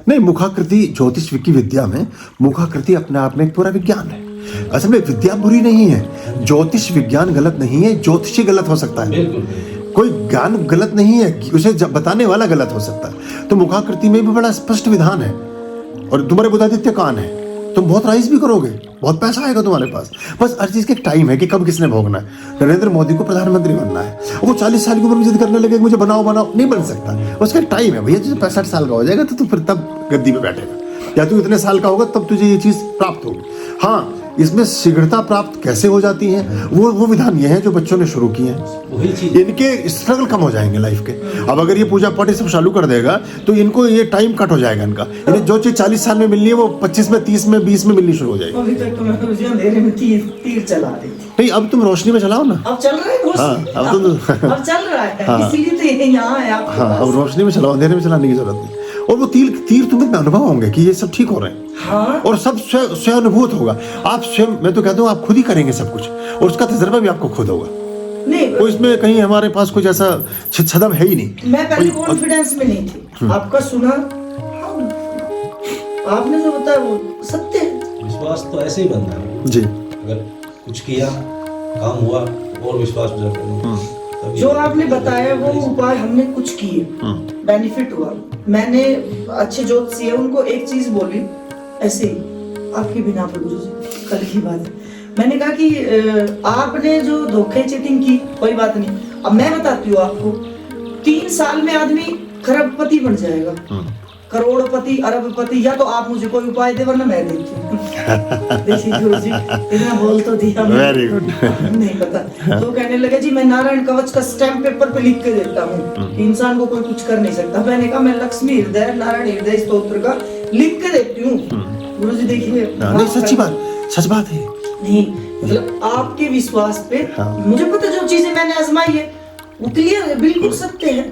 नहीं, मुखाकृति ज्योतिष की विद्या में मुखाकृति अपने आप में एक पूरा विज्ञान है। असल में विद्या बुरी नहीं है, ज्योतिष विज्ञान गलत नहीं है, ज्योतिषी गलत हो सकता है, कोई ज्ञान गलत नहीं है, उसे बताने वाला गलत हो सकता है। तो मुखाकृति में भी बड़ा स्पष्ट विधान है। और तुम्हारे बुधादित्य कान है, तुम बहुत राइज भी करोगे, बहुत पैसा आएगा तुम्हारे पास। बस हर चीज का एक टाइम है कि कब किसने भोगना है। नरेंद्र मोदी को प्रधानमंत्री बनना है, वो 40 साल की उम्र में जिद करने लगे मुझे बनाओ बनाओ, नहीं बन सकता। उसका एक टाइम है भैया। तुझे 65 साल का हो जाएगा तो तू फिर तब गद्दी पे बैठेगा, या तू इतने साल का होगा तब तुझे ये चीज प्राप्त होगी। हाँ, इसमें शीघ्रता प्राप्त कैसे हो जाती है, वो विधान ये है जो बच्चों ने शुरू किए हैं। इनके स्ट्रगल कम हो जाएंगे लाइफ के। अब अगर ये पूजा पाठ सब चालू कर देगा तो इनको ये टाइम कट हो जाएगा इनका। इन्हें जो चीज 40 साल में मिलनी है वो 25 में, 30 में, 20 में मिलनी शुरू हो जाएगी। अभी तक तो मैं अंधेरे में तीर चला रही थी। नहीं, अब तुम रोशनी में चलाओ ना। अब चल रहा है रोशनी। हाँ, अब चल रहा है, इसीलिए तो यहाँ है आपके पास। अब रोशनी में चलाओ, अंधेरे में चलाने की जरूरत नहीं। और वो तीर तुम्हें अनुभव होंगे कि ये सब ठीक हो रहे हैं। हाँ? और सब स्वयं अनुभूत होगा। आप स्वयं, मैं तो कहता हूँ आप खुद ही करेंगे सब कुछ, और उसका तजर्बा भी आपको खुद होगा। नहीं, तो इसमें कहीं हमारे पास कुछ ऐसा छदम है ही नहीं। मैं पहले कॉन्फिडेंस में नहीं थी, आपका सुना, आपने जो बताया वो सत्य है। विश्वास तो ऐसे ही बनता है जी। अगर कुछ किया, काम हुआ और विश्वास जो आपने बताया वो उपाय हमने कुछ किए, बेनिफिट हुआ। मैंने अच्छे ज्योतिषी है उनको एक चीज बोली ऐसे ही आपके बिना पर गुरुजी, कल की बात है। मैंने कहा कि आपने जो धोखे चीटिंग की कोई बात नहीं, अब मैं बताती हूँ आपको, 3 साल में आदमी खरबपति बन जाएगा, करोड़पति, अरबपति। या तो आप मुझे कोई उपाय दे वरना मैं देती हूँ। देखिए गुरुजी, इतना बोल तो दिया। Very good. नहीं पता तो कहने लगे जी मैं नारायण कवच का स्टैम्प पेपर पे लिख के देता हूँ कि इंसान को कोई कुछ कर नहीं सकता। मैंने कहा मैं लक्ष्मी हृदय नारायण हृदय स्तोत्र का लिख के देती हूँ। गुरुजी देखिए, नहीं सच्ची बात, सच बात है। नहीं मतलब आपके विश्वास पे मुझे पता जो चीजें मैंने आजमाई है वो क्लियर है, बिल्कुल सत्य है।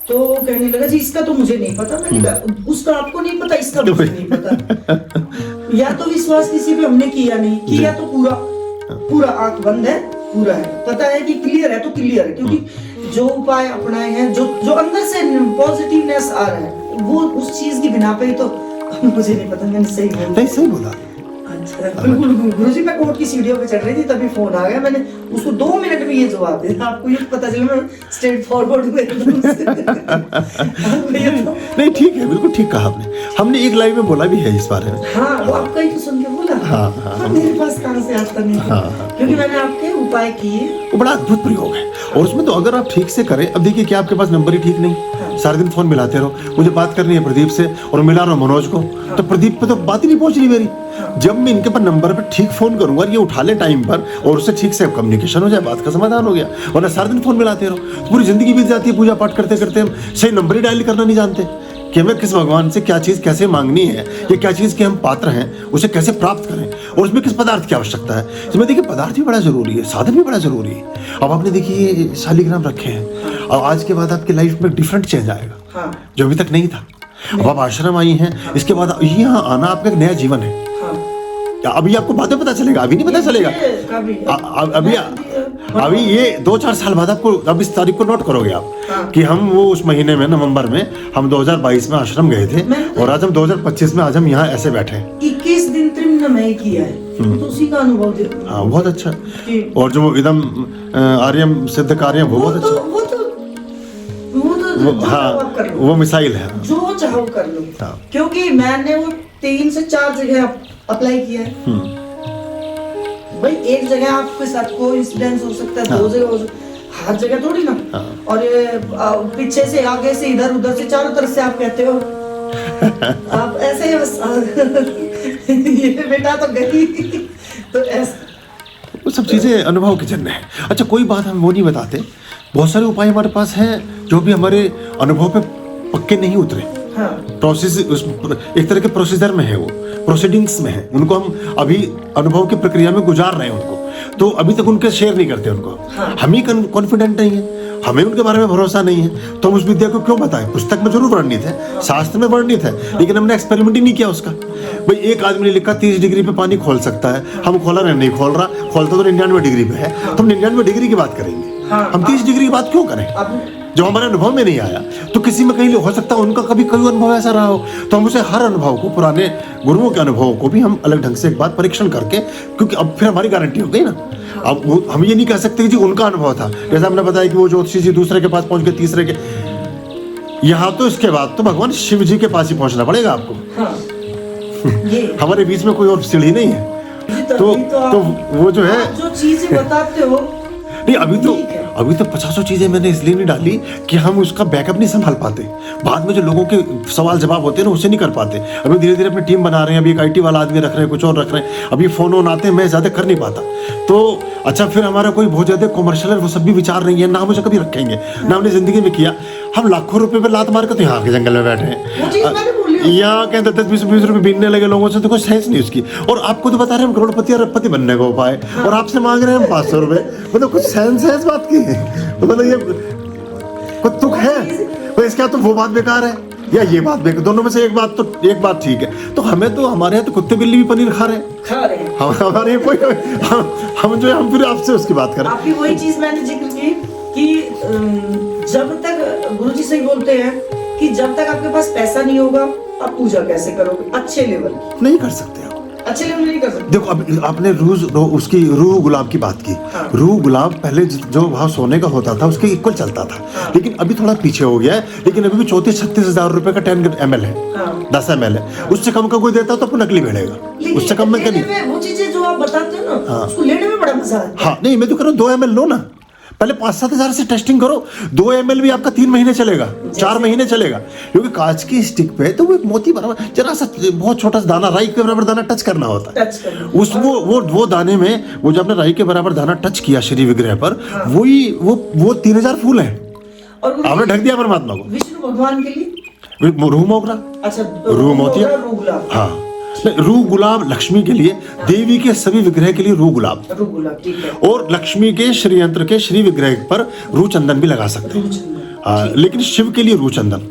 तो कहने लगा जी इसका तो मुझे नहीं पता। मैंने कहा उसका आपको नहीं पता, इसका मुझे नहीं पता। या तो विश्वास किसी पे हमने किया नहीं किया तो पूरा आंख बंद है, पूरा है, पता है कि क्लियर है तो क्लियर है। क्योंकि जो उपाय अपनाए हैं, जो अंदर से पॉजिटिवनेस आ रहा है, वो उस चीज की बिना पे ही तो मुझे नहीं पता। मैंने सही बोला। बिल्कुल गुरुजी, मैं कोर्ट की सीढ़ियों पे चढ़ रही थी तभी फोन आ गया। मैंने उसको 2 मिनट में ये जवाब दिया। आपको ये पता चला मैं स्ट्रेट फॉरवर्ड हुए। नहीं ठीक है, बिल्कुल ठीक कहा आपने। हमने एक लाइव में बोला भी है इस बारे में। हाँ, वो आपका ही तो सुन के बोला। हाँ, मेरे पास कहाँ से आता नहीं। क्योंकि मैंने आपके उपाय किए, वो बड़ा अद्भुत प्रयोग है। और उसमें तो अगर आप ठीक से करें, अब देखिए कि आपके पास नंबर ही ठीक नहीं, सारे दिन फोन मिलाते रहो, मुझे बात करनी है प्रदीप से और मिला रहा हूँ मनोज को, तो प्रदीप पे तो बात ही नहीं पहुंच रही मेरी। जब मैं इनके पर नंबर पर ठीक फोन करूंगा, ये उठा ले टाइम पर और उससे ठीक से कम्युनिकेशन हो जाए, बात का समाधान हो गया। वरना सारे दिन फोन मिलाते रहो तो पूरी जिंदगी बीत जाती है पूजा पाठ करते करते। हम सही नंबर ही डायल करना नहीं जानते कि हमें किस भगवान से क्या चीज कैसे मांगनी है, या क्या चीज के हम पात्र हैं, उसे कैसे प्राप्त करें, और उसमें किस पदार्थ की आवश्यकता है। इसमें देखिए पदार्थ भी बड़ा जरूरी है, साधन भी बड़ा जरूरी है। अब आपने देखिए शालिग्राम रखे हैं, और आज के बाद आपकी लाइफ में डिफरेंट चेंज आएगा जो अभी तक नहीं था। अब आप आश्रम आई हैं, इसके बाद यहाँ आना आपका एक नया जीवन है। अभी आपको बाद में पता चलेगा, अभी नहीं पता चलेगा। अभी ये 2-4 साल बाद आपको, अब इस तारीख को नोट करोगे आप कि हम वो उस महीने में नवंबर में हम 2022 में आश्रम गए थे, और आज हम 2025 में आज हम यहाँ ऐसे बैठे हैं। 21 दिन त्रिमन्वय किया है, तो उसी का अनुभव दिया। हाँ, बहुत अच्छा। और जो इदम आर्यम सिद्ध कार्य वो बहुत अच्छा। वो मिसाइल है, जो चाहो कर लो। क्योंकि मैंने वो 3 से 4 जगह अप्लाई किया है। भाई एक जगह आपके साथ कोई इंसिडेंस हो सकता है, 2 जगह हो सकता है, हर जगह थोड़ी ना। और पीछे से, आगे से, इधर उधर से, चारों तरफ से आप कहते हो आप ऐसे ही बस ये बेटा तो गई। तो ऐसा वो सब चीजें अनुभव के जन्य है। अच्छा, कोई बात हम वो नहीं बताते, बहुत सारे उपाय हमारे पास हैं जो भी हमारे अनुभव पे पक्के नहीं उतरे। प्रोसेस एक तरह के प्रोसीजर में है, वो प्रोसीडिंग्स में है, उनको हम अभी अनुभव की प्रक्रिया में गुजार रहे हैं उनको, तो अभी तक उनके शेयर नहीं करते उनको। हम ही कॉन्फिडेंट नहीं है, हमें उनके बारे में भरोसा नहीं है, तो हम उस विद्या को क्यों बताएं। पुस्तक में जरूर वर्णित है, शास्त्र में वर्णित है, लेकिन हमने एक्सपेरिमेंट ही नहीं किया उसका। भाई एक आदमी ने लिखा 30 डिग्री पे पानी खोल सकता है, हम खोला नहीं खोल रहा, खोलता तो 99 डिग्री पे है, तो हम 99 डिग्री की बात करेंगे। हम 30 डिग्री की बात क्यों करें। जो हमारे अनुभव में नहीं आया, तो किसी में कहीं हो सकता है उनका कभी कोई अनुभव ऐसा रहा हो। तो हम उसे हर अनुभव को, पुराने गुरुओं के अनुभवों को भी हम अलग ढंग से एक बार परीक्षण करके, क्योंकि अब फिर हमारी गारंटी हो गई ना। अब हम ये नहीं कह सकते कि जी उनका अनुभव था, जैसा हमने बताया कि वो ज्योतिषी जी दूसरे के पास पहुंच गए, तीसरे के, यहाँ तो इसके बाद तो भगवान शिव जी के पास ही पहुंचना पड़ेगा आपको। हाँ, ये हमारे बीच में कोई और सीढ़ी नहीं है। तो वो जो है, आप जो चीजें बताते हो नहीं, अभी तो 50 चीजें मैंने इसलिए नहीं डाली कि हम उसका बैकअप नहीं संभाल पाते। बाद में जो लोगों के सवाल जवाब होते हैं ना, उसे नहीं कर पाते। अभी धीरे धीरे अपनी टीम बना रहे हैं, अभी एक IT वाला आदमी रख रहे हैं, कुछ और रख रहे हैं, अभी फोन ऑन आते हैं, मैं ज्यादा कर नहीं पाता। तो अच्छा, फिर हमारा कोई बहुत ज्यादा कॉमर्शियल है, वो सब भी विचार नहीं है ना, हम उसे कभी रखेंगे ना, हमने जिंदगी में किया। हम लाखों रुपए पे लात मार के तो यहाँ के जंगल में बैठे हैं, यहाँ के 10-20 रुपए बीनने लगे लोगों से, तो कोई सेंस नहीं उसकी। और आपको तो बता रहे हैं हम करोड़पति और अरबपति बनने का उपाय, और आपसे मांग रहे हैं हम 500 रुपए। मतलब कुछ सेंस है इस बात की? मतलब ये कोई तुक है? तो इसका तो वो बात बेकार है या ये बात बेकार, दोनों में से एक बात ठीक है। तो हमें तो, हमारे यहाँ तो कुत्ते बिल्ली भी पनीर खा रहे हैं, हमारे कोई हम फिर आपसे उसकी बात करें। आपकी वही चीज मैंने जिक्र की कि जब तक गुरुजी सही बोलते हैं कि जब तक आपके पास पैसा नहीं होगा, आप पूजा कैसे करोगे अच्छे लेवल की? नहीं कर सकते आप, अच्छे लेवल नहीं कर सकते। देखो, अब आपने उसकी रूह गुलाब की बात की। हाँ। रूह गुलाब पहले जो भाव सोने का होता था उसके इक्वल चलता था। हाँ। लेकिन अभी थोड़ा पीछे हो गया है, लेकिन अभी भी 34-36 हजार रुपए का 10 ml है। हाँ। 10 ml है। उससे कम का कोई देता तो आपको नकली मिलेगा, उससे कम में नहीं। वो चीजें जो आप बताते हो ना, हाँ। उसको लेने में बड़ा मजा आता है। हाँ, नहीं, मैं तो कह रहा हूँ 2 ml लो ना, पहले 5-7 हजार से टेस्टिंग करो। 2 ml भी आपका 3 महीने चलेगा, 4 महीने चलेगा, क्योंकि कांच की स्टिक पे तो वो एक मोती बराबर, जरा सा बहुत छोटा सा दाना, राई के बराबर दाना टच करना होता है। उस वो दाने में, वो जब आपने राई के बराबर दाना टच किया श्री विग्रह पर, वही वो 3000 फूल है, और आपने ढक दिया परमात्मा को। विष्णु भगवान के लिए रूह मोगरा, अच्छा, रूह मोतिया, हाँ, रूह गुलाब लक्ष्मी के लिए, देवी के सभी विग्रह के लिए रूह गुलाब, ठीक है। और लक्ष्मी के श्री यंत्र के श्री विग्रह पर रूह चंदन भी लगा सकते हैं। लेकिन शिव के लिए रूह चंदन,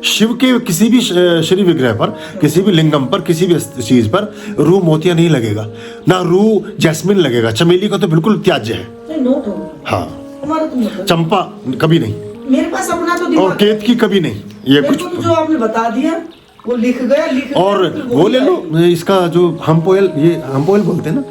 शिव के किसी भी श्री विग्रह पर, किसी भी लिंगम पर, किसी भी चीज पर रूह मोतिया नहीं लगेगा, ना रूह जैस्मिन लगेगा। चमेली का तो बिल्कुल त्याज्य है। नोट हो, हाँ, हमारा तो मतलब चंपा कभी नहीं, मेरे पास अपना तो दिमाग, और केत की कभी नहीं। ये कुछ तो जो आपने बता दिया वो लिख गया। और वो ले लो, इसका जो हम्पोयल बोलते हैं ना,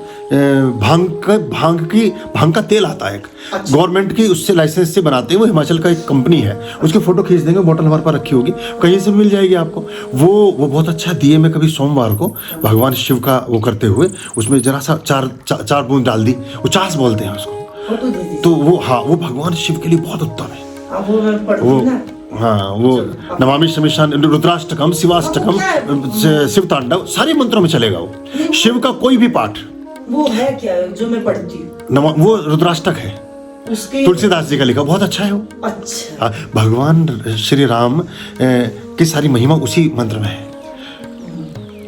भांग का तेल आता है एक, अच्छा। गवर्नमेंट की उससे लाइसेंस से बनाते हैं, वो हिमाचल का एक कंपनी है, उसकी फोटो खींच देंगे, बोतल हमारे पास रखी होगी, कहीं से मिल जाएगी आपको। वो बहुत अच्छा दिए में कभी सोमवार को भगवान शिव का वो करते हुए उसमें जरा सा चार बूंद डाल दी, वो चास बोलते हैं उसको। तो वो, हाँ, वो भगवान शिव के लिए बहुत उत्तम है। हाँ, वो नमामि शमिशान, रुद्राष्टकम, शिवाष्टकम, शिव तांडव, सारे मंत्रों में चलेगा वो। शिव का कोई भी पाठ, वो है क्या जो मैं पढ़ती हूँ? वो रुद्राष्टक है, तुलसीदास जी का लिखा, बहुत अच्छा है वो। अच्छा, भगवान श्री राम की सारी महिमा उसी मंत्र में है,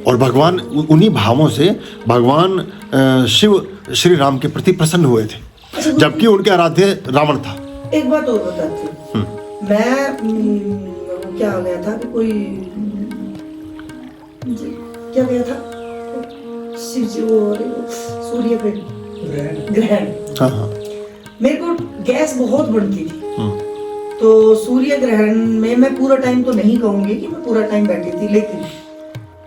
और भगवान उन्हीं भावों से भगवान शिव श्री राम के प्रति प्रसन्न हुए थे, जबकि उनके आराध्य रावण था। एक बात और बताती हूँ, मैं क्या हो गया था कि कोई क्या गया था, शिव जी वो सूर्य पे ग्रहण, हाँ, मेरे को गैस बहुत बनती थी। तो सूर्य ग्रहण में मैं पूरा टाइम तो नहीं कहूंगी कि मैं पूरा टाइम बैठी थी, लेकिन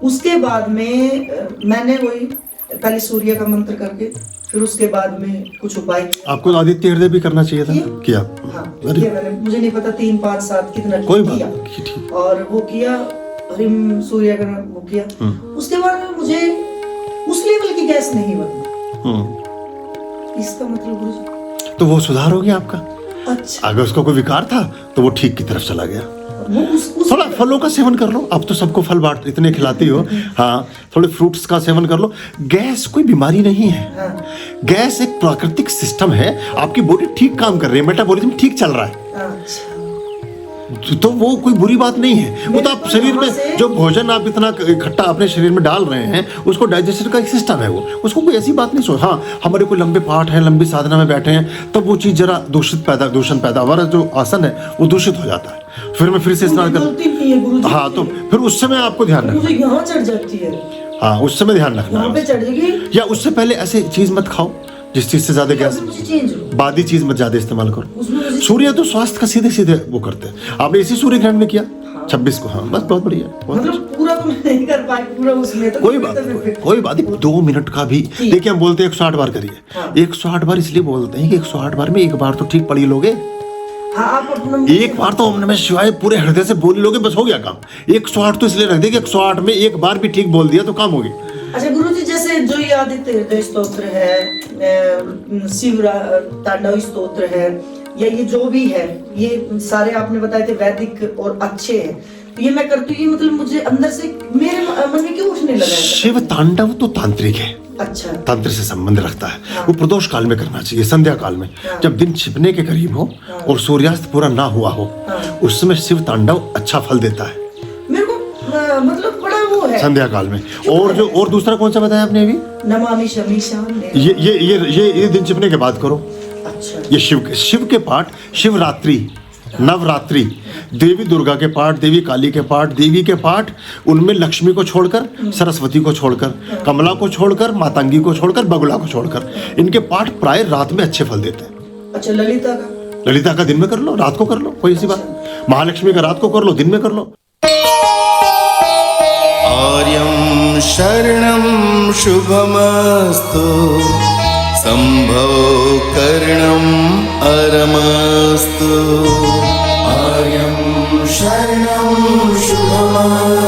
उसके बाद में मैंने वही पहले सूर्य का मंत्र करके, फिर उसके बाद में कुछ उपाय किया। आपको आदित्य हृदय भी करना चाहिए था, किया? हाँ, किया मैंने, मुझे नहीं पता 3, 5, 7 कितना कोई किया, ठीक। और वो किया, हरिम सूर्य का वो किया। उसके बाद में मुझे उस लेवल की गैस नहीं बनी। इसका मतलब गुरुजी, तो वो सुधार हो गया आपका। अच्छा, अगर उसका कोई विकार था तो वो ठीक की तरफ चला गया। वो थोड़ा फलों का सेवन कर लो, अब तो सबको फल बांट इतने खिलाती हो, हाँ, थोड़े फ्रूट्स का सेवन कर लो। गैस कोई बीमारी नहीं है, हाँ। गैस एक प्राकृतिक सिस्टम है, आपकी बॉडी ठीक काम कर रही है, मेटाबॉलिज्म ठीक चल रहा है। अच्छा, तो वो कोई बुरी बात नहीं है। वो तो आप शरीर में जो भोजन आप इतना इकट्ठा अपने शरीर में डाल रहे हैं, उसको डाइजेशन का एक सिस्टम है, वो उसको कोई ऐसी बात नहीं सोच। हाँ, हमारे कोई लंबे पाठ हैं, लंबी साधना में बैठे हैं, तब वो चीज़ जरा दूषण पैदा, हमारा जो आसन है वो दूषित हो जाता है, फिर मैं फिर से स्नान कर, हाँ, तो फिर उस समय आपको ध्यान रखना, यहाँ चढ़ जाती है, हाँ, उस समय ध्यान रखना है। या उससे पहले ऐसे चीज मत खाओ जिस चीज से ज्यादा गैस, बादी चीज मत ज्यादा इस्तेमाल करो। सूर्य तो स्वास्थ्य का सीधे सीधे वो करते हैं। आपने इसी सूर्य ग्रहण में किया 26 को। हाँ बस बहुत बढ़िया, बहुत अच्छा। मतलब पूरा तो मैं नहीं कर पाई, पूरा उसमें तो कोई बात नहीं, कोई बात नहीं, 2 मिनट का भी देखिए। हम बोलते हैं 108 बार करिए। हाँ। 108 बार इसलिए बोलते हैं कि 108 बार में एक बार तो ठीक पढ़ी लोगे, हाँ आप अपना एक बार तो ओम नमः शिवाय पूरे हृदय से बोल लोगे, बस हो गया काम। 108 तो इसलिए रख दे कि 108 में एक बार भी ठीक बोल दिया तो काम हो गया। अच्छा गुरुजी, जैसे जो ये आदित्य हृदय स्तोत्र है, शिव तांडव स्तोत्र है, या ये जो भी है, ये सारे आपने बताए थे वैदिक और अच्छे हैं, तो ये मैं करती हूँ, ये मतलब मुझे अंदर से मेरे मन में क्यों उठने लगा है? शिव तांडव तो तांत्रिक है, अच्छा, तंत्र से संबंध रखता है। हाँ। वो प्रदोष काल में करना चाहिए, संध्या काल में, हाँ। जब दिन छिपने के करीब हो और सूर्यास्त पूरा ना हुआ हो, हाँ। उस समय शिव तांडव अच्छा फल देता है, मेरे को मतलब बड़ा वो है संध्या काल में। और दूसरा कौन सा बताया आपने अभी? नमामि शमीशान। ये दिन छिपने के बाद करो। अच्छा, ये शिव के पाठ, शिवरात्रि, नवरात्रि, देवी दुर्गा के पाठ, देवी काली के पाठ, देवी के पाठ, उनमें लक्ष्मी को छोड़कर, सरस्वती को छोड़कर, कमला को छोड़कर, मातंगी को छोड़कर, बगुला को छोड़कर, इनके पाठ प्राय रात में अच्छे फल देते हैं। अच्छा, ललिता का दिन में कर लो, रात को कर लो, कोई ऐसी बात। महालक्ष्मी का रात को कर लो, दिन में कर लो। आर्यं शरणं शुभमस्तु, संभव करणं अरमस्तु। आर्यं शरणं शुभमस्तु।